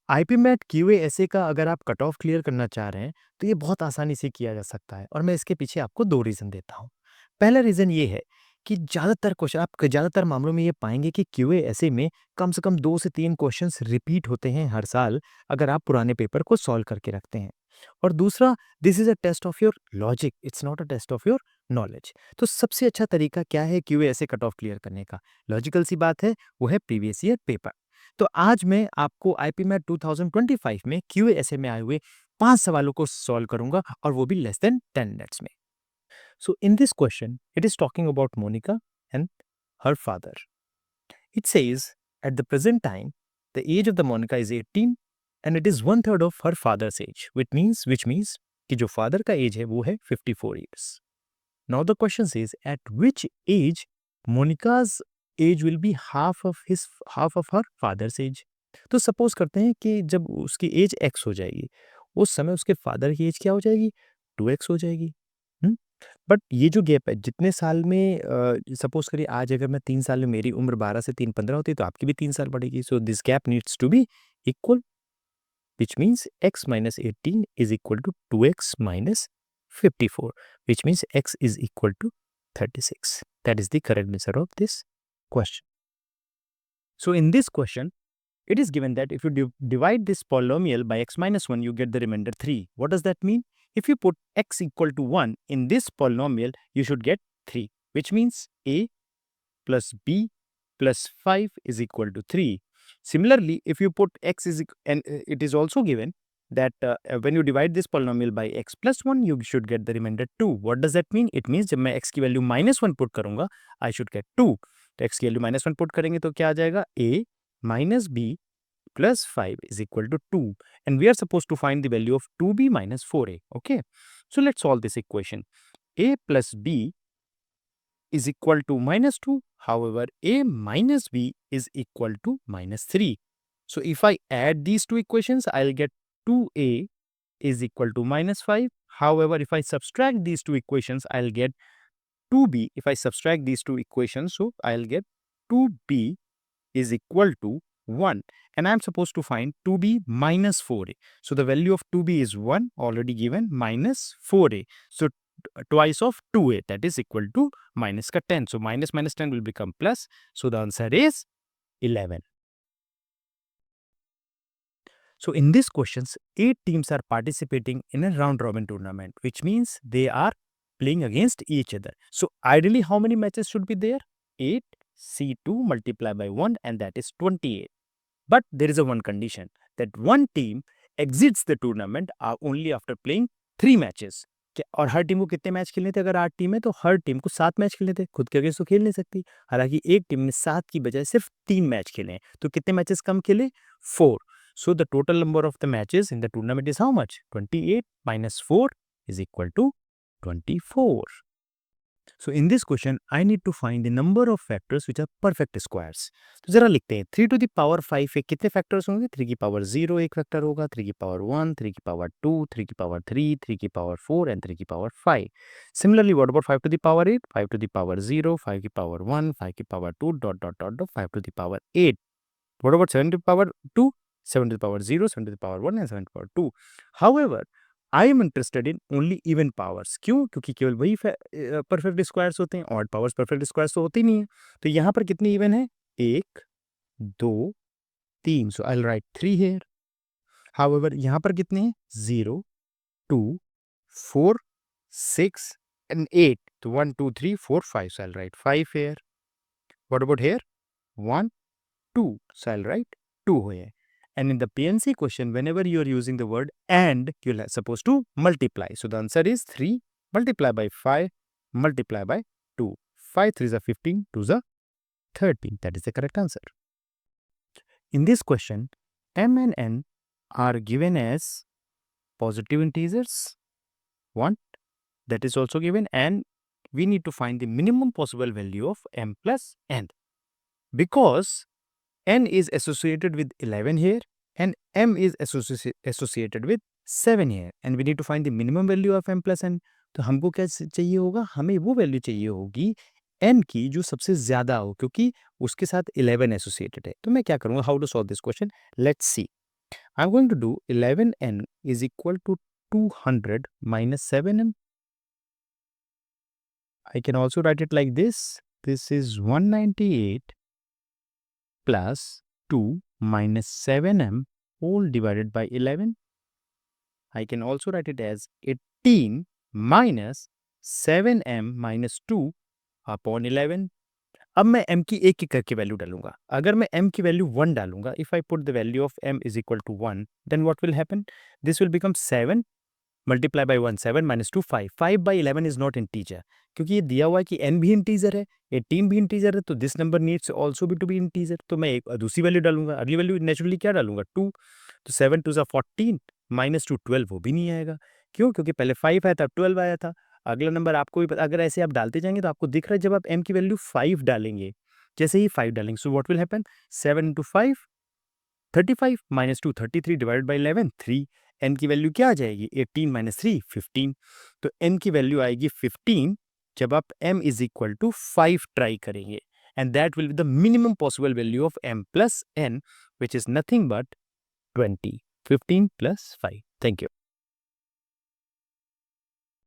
IPMAT क्यूएएसए का अगर आप कट ऑफ क्लियर करना चाह रहे हैं, तो ये बहुत आसानी से किया जा सकता है और मैं इसके पीछे आपको 2 रीज़न देता हूँ। पहला रीज़न ये है कि ज़्यादातर मामलों में ये पाएँगे कि क्यूएएसए में कम से कम 2 से 3 क्वेश्चंस रिपीट होते हैं हर साल, अगर आप पुराने पेपर को सॉल्व करके रखते हैं। और दूसरा, this is a test of your logic, it's not a test of your knowledge. तो सबसे अच्छा तरीका क्या है क्यूएएसए कट ऑफ क्लियर करने का? लॉजिकल सी बात है, वो है प्रीवियस ईयर पेपर। तो आज मैं आपको आईपीमैट 2025 में क्यूएएसए में आए हुए 5 सवालों को सॉल्व करूंगा और वो भी लेस देन 10 मिनट्स में। So in this question it is talking about Monica and her father. It says at the present time the age of the Monica is 18 and it is 1/3 of her father's age which means कि जो father का as है वो है 54 years. Now the question is at which age Monica's age will be half of her father's age. तो suppose करते हैं कि जब उसकी एज एक्स हो जाएगी, उस समय उसके फादर की एज क्या हो जाएगी? 2x हो जाएगी। बट ये जो गैप है जितने साल में, सपोज करिए आज अगर मैं 3 साल में, मेरी उम्र 12 से 3 15 होती है, तो आपकी भी 3 साल बढ़ेगी। So this gap needs to be equal, which means x minus 18 is equal to 2x minus 54, which means x is equal to 36. That is the correct answer of this question. So in this question, it is given that if you divide this polynomial by x minus 1, you get the remainder 3. What does that mean? If you put x equal to 1 in this polynomial, you should get 3, which means a plus b plus 5 is equal to 3. Similarly, if you put x is and it is also given that when you divide this polynomial by x plus 1, you should get the remainder 2. What does that mean? It means जब मैं x की value -1 put करूंगा, I should get 2. तो x की value -1 put करेंगे तो क्या आ जाएगा? a minus b plus 5 is equal to 2. And we are supposed to find the value of 2b minus 4a. Okay. So let's solve this equation. a plus b is equal to -2. However, a minus b is equal to -3. So if I add these two equations, I'll get 2a is equal to -5. However, if I subtract these two equations, I'll get 2b. If I subtract these two equations, so I'll get 2b is equal to 1. And I'm supposed to find 2b minus 4a. So the value of 2b is 1, already given, minus 4a. So twice of 2a, that is equal to minus ka 10. So minus 10 will become plus. So the answer is 11. So in these questions, 8 teams are participating in a round robin tournament, which means they are playing against each other. So ideally, how many matches should be there? 8 C2 multiplied by 1, and that is 28. But there is a one condition, that one team exits the tournament only after playing 3 matches. और हर team को कितने match खेलने थे? अगर 8 team है तो हर team को 7 match खेलने थे। खुद के अगेंस्ट तो खेल नहीं सकती। हालांकि एक टीम ने 7 की बजाय सिर्फ 3 मैच खेले हैं, तो कितने मैचेस कम खेले? 4. So the total number of the matches in the tournament is how much? 28 minus 4 is equal to 24. So in this question, I need to find the number of factors which are perfect squares. तो जरा लिखते हैं, 3 to the power 5 एक कितने factors होंगे? 3 की power 0 एक factor होगा, 3 की पावर 1, 3 की पावर 2, 3 की पावर 3, 3 की पावर 4 and 3 की power 5. Similarly, what about 5 to the power 8? 5 to the power 0, 5 की पावर 1, 5 की power 2, dot, 5 to the power 8. What about 7 to the power 2? 7 to the power 0, 7 to the power 1 and 7 to the power 2. However, I am interested in only even powers. क्यों? क्योंकि केवल वही perfect squares होते हैं, odd powers perfect squares तो होते ही नहीं है। तो यहाँ पर कितनी इवन है? 1, 2, 3। So I will write 3 here. However यहाँ पर कितने हैं? 0, 2, 4, 6 एंड 8। तो 1, 2, 3, 4, 5। सो I will right 5 here. What about here? 1, 2. So I'll write 2 here. And in the PNC question, whenever you are using the word and, you're supposed to multiply. So the answer is 3 multiply by 5 multiply by 2. 5 3s are 15, 2s are 13. That is the correct answer. In this question, m and n are given as positive integers. 1, that is also given, and we need to find the minimum possible value of m plus n. Because n is associated with 11 here and m is associated with 7 here, and we need to find the minimum value of m plus n. तो हमको क्या चाहिए होगा? हमें वो value चाहिए होगी n की जो सबसे ज्यादा हो, क्योंकि उसके साथ 11 एसोसिएटेड है। तो मैं क्या करूंगा? How to solve this question? Let's see. I'm going to do 11n is equal to 200 minus 7m. I can also write it like this. This is 198 plus 2 minus 7m whole divided by 11. I can also write it as 18 minus 7m minus 2 upon 11. अब मैं m की एक एक करके value डालूंगा. अगर मैं m की वैल्यू 1 डालूंगा, if I put the value of m is equal to 1, then what will happen? This will become 7 multiply by 1 7 minus 2 5. 5 by 11 is not integer, क्योंकि ये दिया हुआ है कि n भी इंटीजर है, 18 भी इंटीजर है, तो this number needs also be to be integer. तो मैं एक दूसरी वैल्यू डालूंगा. अगली वैल्यू नेचुरली क्या डालूंगा? 2. तो 7 2 14 माइनस 2 12, वो भी नहीं आएगा. क्यों? क्योंकि पहले 5 आया था, 12 आया था. अगला नंबर आपको भी अगर ऐसे आप डालते जाएंगे तो आपको दिख रहा है जब आप m की वैल्यू 5 डालेंगे, जैसे ही 5 डालेंगे, so what will happen? 7 into 5 35 minus 2 33 divided by 11 3. n की वैल्यू क्या आ जाएगी? 18 माइनस 3 15. तो n की वैल्यू आएगी 15 जब आप m is equal to 5 try करेंगे, and that will be the minimum possible value of m plus n, which is nothing but 20. 15 plus 5. Thank you.